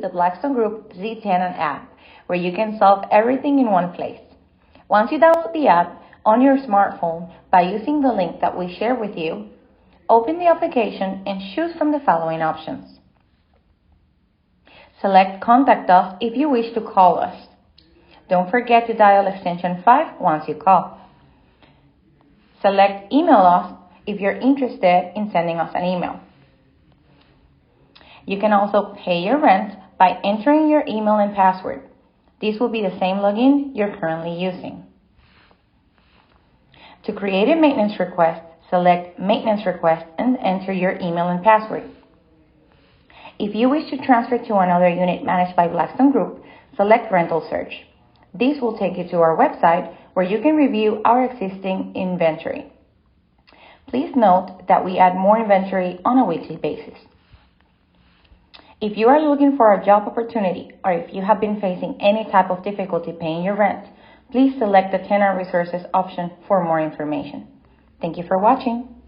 the Blackstone Group ZTenant app, where you can solve everything in one place. Once you download the app on your smartphone by using the link that we share with you, open the application and choose from the following options. Select Contact Us if you wish to call us. Don't forget to dial extension 5 once you call. Select Email Us if you're interested in sending us an email. You can also pay your rent by entering your email and password. This will be the same login you're currently using. To create a maintenance request, select Maintenance Request and enter your email and password. If you wish to transfer to another unit managed by Blackstone Group, select Rental Search. This will take you to our website where you can review our existing inventory. Please note that we add more inventory on a weekly basis. If you are looking for a job opportunity or if you have been facing any type of difficulty paying your rent, please select the Tenant Resources option for more information. Thank you for watching.